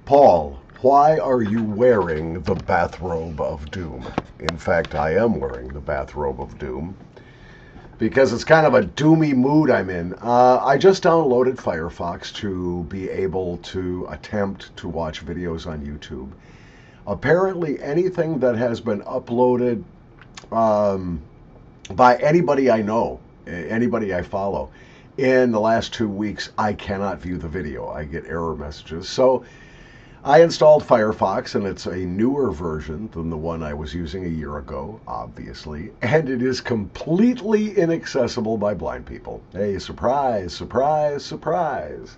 Paul, why are you wearing the Bathrobe of Doom? In fact, I am wearing the Bathrobe of Doom because it's kind of a doomy mood I'm in. I just downloaded Firefox to be able to attempt to watch videos on YouTube. Apparently, anything that has been uploaded by anybody I know, anybody I follow, in the last 2 weeks, I cannot view the video. I get error messages. So I installed Firefox, and it's a newer version than the one I was using a year ago, obviously, and it is completely inaccessible by blind people. Hey, surprise, surprise, surprise.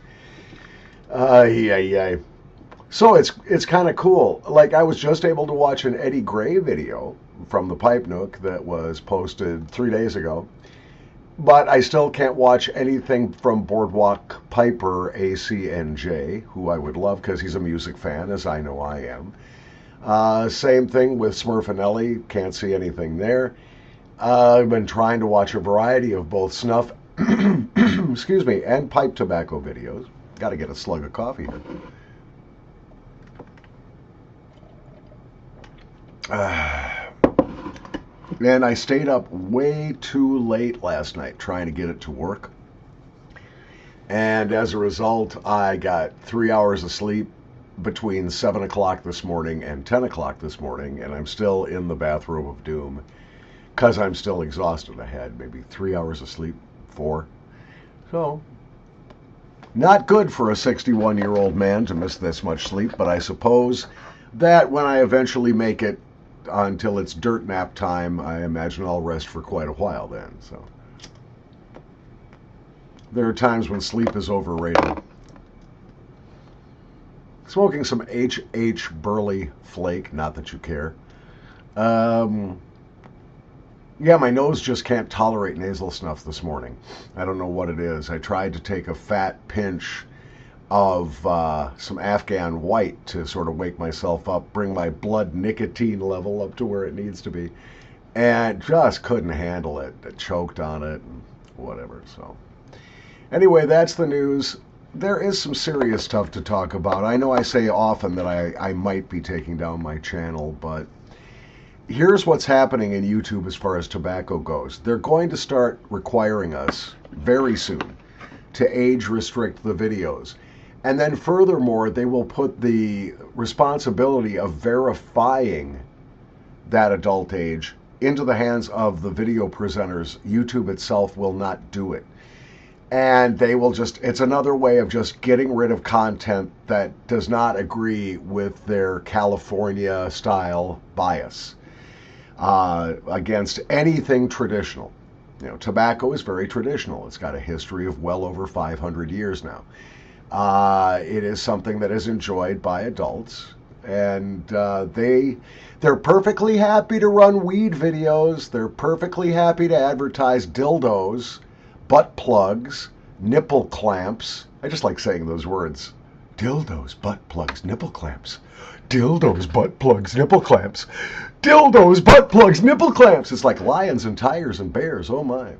So it's kind of cool. Like, I was just able to watch an Eddie Gray video from the Pipe Nook that was posted 3 days ago, but I still can't watch anything from Boardwalk Piper ACNJ, who I would love because he's a music fan, as I know I am. Same thing with Smurfinelli, can't see anything there. I've been trying to watch a variety of both snuff, excuse me, and pipe tobacco videos. Got to get a slug of coffee here. And I stayed up way too late last night trying to get it to work. And as a result, I got 3 hours of sleep between 7 o'clock this morning and 10 o'clock this morning, and I'm still in the Bathrobe of Doom because I'm still exhausted. I had maybe 3 hours of sleep, 4. So, not good for a 61-year-old man to miss this much sleep, but I suppose that when I eventually make it until it's dirt nap time, I imagine I'll rest for quite a while then. So there are times when sleep is overrated. Smoking some H.H. Burley Flake, not that you care. Yeah, my nose just can't tolerate nasal snuff this morning. I don't know what it is. I tried to take a fat pinch of some Afghan white to sort of wake myself up, bring my blood nicotine level up to where it needs to be, and just couldn't handle it. I choked on it and whatever. So anyway, that's the news. There is some serious stuff to talk about. I know I say often that I might be taking down my channel, but here's what's happening in YouTube as far as tobacco goes. They're going to start requiring us very soon to age restrict the videos. And then furthermore, they will put the responsibility of verifying that adult age into the hands of the video presenters. YouTube itself will not do it. And they will just, it's another way of just getting rid of content that does not agree with their California style bias against anything traditional. You know, tobacco is very traditional. It's got a history of well over 500 years now. It is something that is enjoyed by adults, and they're perfectly happy to run weed videos. They're perfectly happy to advertise dildos, butt plugs, nipple clamps. I just like saying those words. Dildos, butt plugs, nipple clamps. Dildos, butt plugs, nipple clamps. Dildos, butt plugs, nipple clamps. It's like lions and tigers and bears. Oh my.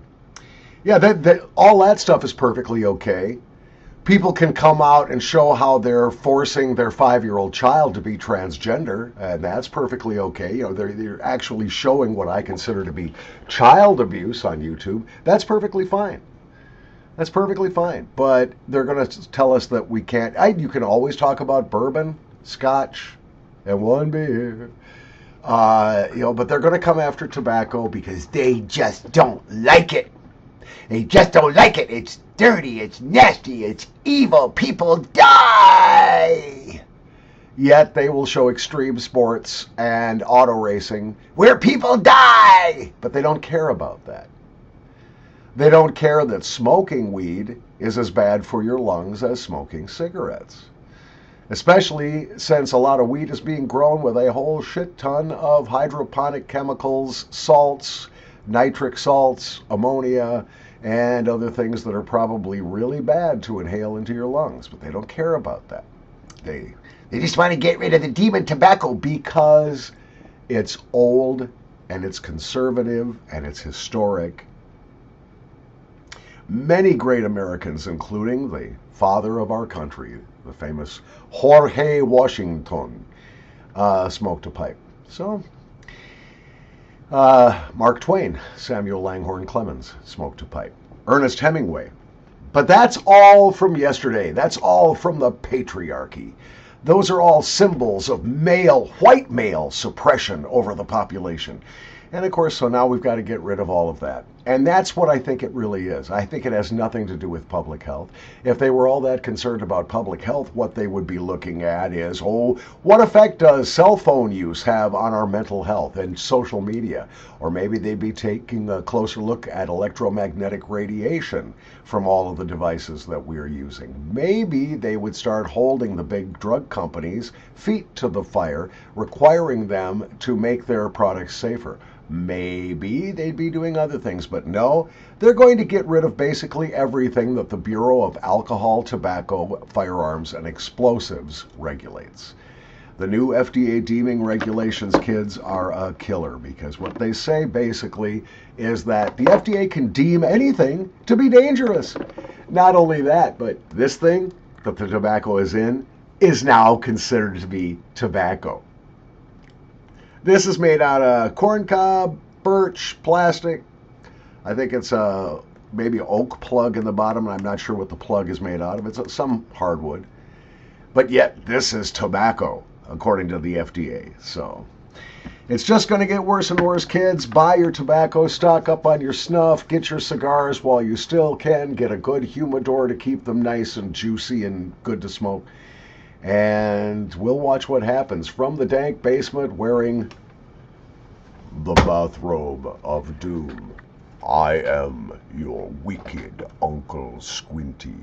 Yeah, all that stuff is perfectly okay. People can come out and show how they're forcing their 5-year-old child to be transgender, and that's perfectly okay. You know, they're actually showing what I consider to be child abuse on YouTube. That's perfectly fine. That's perfectly fine. But they're going to tell us that we can't. You can always talk about bourbon, scotch, and one beer. But they're going to come after tobacco because they just don't like it. They just don't like it. It's dirty, it's nasty, it's evil. People die. Yet they will show extreme sports and auto racing where people die. But they don't care about that. They don't care that smoking weed is as bad for your lungs as smoking cigarettes. Especially since a lot of weed is being grown with a whole shit ton of hydroponic chemicals, salts, nitric salts, ammonia, and other things that are probably really bad to inhale into your lungs, but they don't care about that. They just want to get rid of the demon tobacco because it's old and it's conservative and it's historic. Many great Americans, including the father of our country, the famous Jorge Washington, smoked a pipe. So, Mark Twain, Samuel Langhorne Clemens, smoked a pipe. Ernest Hemingway. But that's all from yesterday. That's all from the patriarchy. Those are all symbols of white male suppression over the population. And of course, so now we've got to get rid of all of that. And that's what I think it really is. I think it has nothing to do with public health. If they were all that concerned about public health, what they would be looking at is, oh, what effect does cell phone use have on our mental health and social media? Or maybe they'd be taking a closer look at electromagnetic radiation from all of the devices that we're using. Maybe they would start holding the big drug companies' feet to the fire, requiring them to make their products safer. Maybe they'd be doing other things, but no, they're going to get rid of basically everything that the Bureau of Alcohol, Tobacco, Firearms, and Explosives regulates. The new FDA Deeming Regulations, kids, are a killer because what they say basically is that the FDA can deem anything to be dangerous. Not only that, but this thing that the tobacco is in is now considered to be tobacco. This is made out of corn cob, birch, plastic. I think it's maybe oak plug in the bottom. I'm not sure what the plug is made out of. It's some hardwood. But yet, this is tobacco, according to the FDA. So it's just going to get worse and worse, kids. Buy your tobacco, stock up on your snuff, get your cigars while you still can, get a good humidor to keep them nice and juicy and good to smoke. And we'll watch what happens from the dank basement wearing the bathrobe of doom. I am your wicked Uncle Squinty.